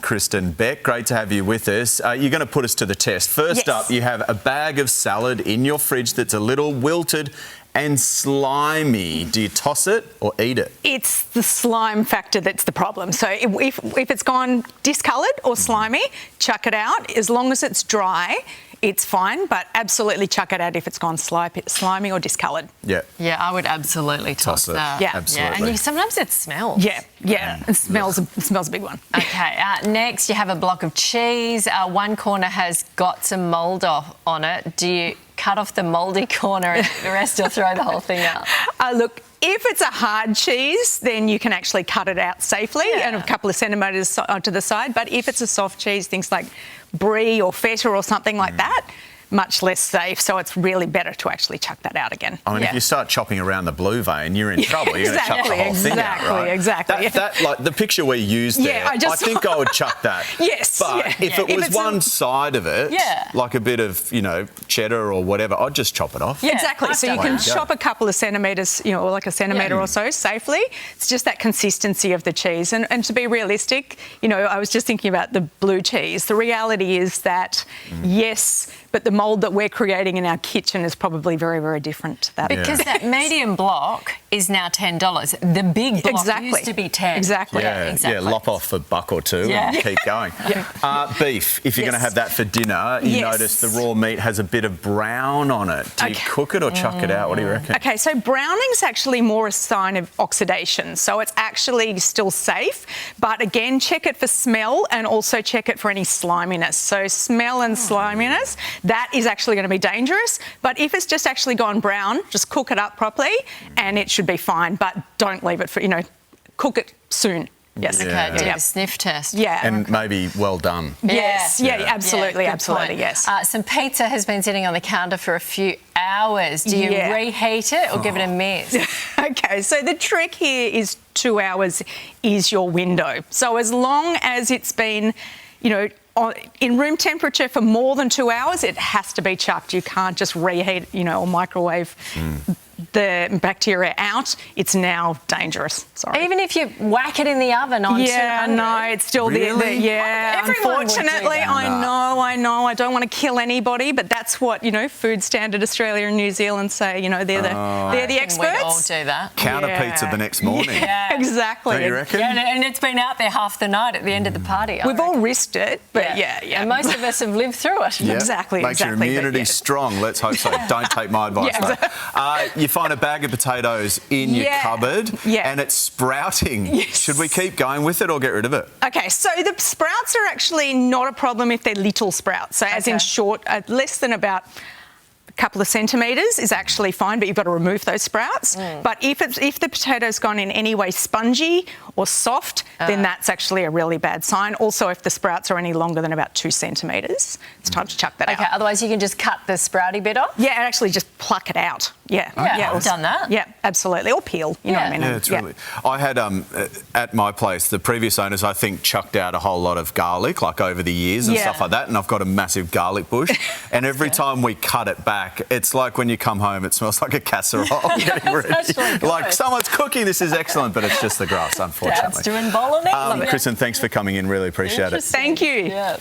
Kristen Beck, great to have you with us. You're going to put us to the test. First up, you have a bag of salad in your fridge that's a little wilted and slimy. Do you toss it or eat it? It's the slime factor that's the problem. So if it's gone discoloured or slimy, chuck it out. As long as it's dry, it's fine, but absolutely chuck it out if it's gone slimy or discoloured. Yeah. Yeah, I would absolutely toss that. Yeah. Absolutely. And sometimes it smells. Yeah. It smells a big one. Okay, next you have a block of cheese. One corner has got some mould on it. Do you cut off the mouldy corner and the rest or throw the whole thing out? Look, if it's a hard cheese, then you can actually cut it out safely and a couple of centimetres to the side. But if it's a soft cheese, things like brie or feta or something like that, much less safe. So it's really better to actually chuck that out again. I mean, if you start chopping around the blue vein, you're in trouble. You're going to chuck the whole thing out, right? Exactly. That, like the picture we used there, I think I would chuck that. Yes. But if it was one side of it, like a bit of, cheddar or whatever, I'd just chop it off. Yeah, exactly. So you can chop a couple of centimetres, or like a centimetre or so safely. It's just that consistency of the cheese. And to be realistic, I was just thinking about the blue cheese. The reality is that, yes, but the mould that we're creating in our kitchen is probably very, very different to that. Because that medium block is now $10. The big block used to be $10. Exactly. Yeah, lop off a buck or two and keep going. Beef, if you're going to have that for dinner, you notice the raw meat has a bit of brown on it. Do you cook it or chuck it out? What do you reckon? Okay, so browning's actually more a sign of oxidation. So it's actually still safe. But again, check it for smell and also check it for any sliminess. So smell and sliminess, that is actually going to be dangerous. But if it's just actually gone brown, just cook it up properly and it should be fine. But don't leave it for, cook it soon. Yes. Okay, do the sniff test. Yeah. And maybe well done. Yes. Yeah, absolutely, yes. Some pizza has been sitting on the counter for a few hours. Do you reheat it or give it a miss? Okay, so the trick here is 2 hours is your window. So as long as it's been, in room temperature for more than 2 hours, it has to be chucked. You can't just reheat, or microwave the bacteria out. It's now dangerous. Sorry. Even if you whack it in the oven on 200? No, it's still unfortunately, I know. I don't want to kill anybody, but that's what, Food Standard Australia and New Zealand say, they're the experts. We'd all do that. Counter pizza the next morning. Yeah, exactly. Don't you reckon? And it's been out there half the night at the end of the party. We've all risked it, but And most of us have lived through it. Exactly. Makes your immunity strong. Let's hope so. Don't take my advice, though. You find a bag of potatoes in your cupboard and it's sprouting. Should we keep going with it or get rid of it? Okay, so the sprouts are actually not a problem if they're little sprouts. So as in short, less than about a couple of centimetres is actually fine, but you've got to remove those sprouts. But if the potato's gone in any way spongy or soft, then that's actually a really bad sign. Also, if the sprouts are any longer than about 2 centimetres, it's time to chuck that out. Okay, otherwise you can just cut the sprouty bit off? Yeah, and actually just pluck it out. I've done that. Yeah, absolutely. Or peel, you know what I mean? Yeah, it's really... I had, at my place, the previous owners, I think, chucked out a whole lot of garlic, like over the years and stuff like that, and I've got a massive garlic bush, and every time we cut it back, it's like when you come home, it smells like a casserole getting ready. Like, someone's cooking, this is excellent, but it's just the grass, unfortunately. Dad's doing bolognese. Kristen, thanks for coming in, really appreciate it. Thank you. Yeah.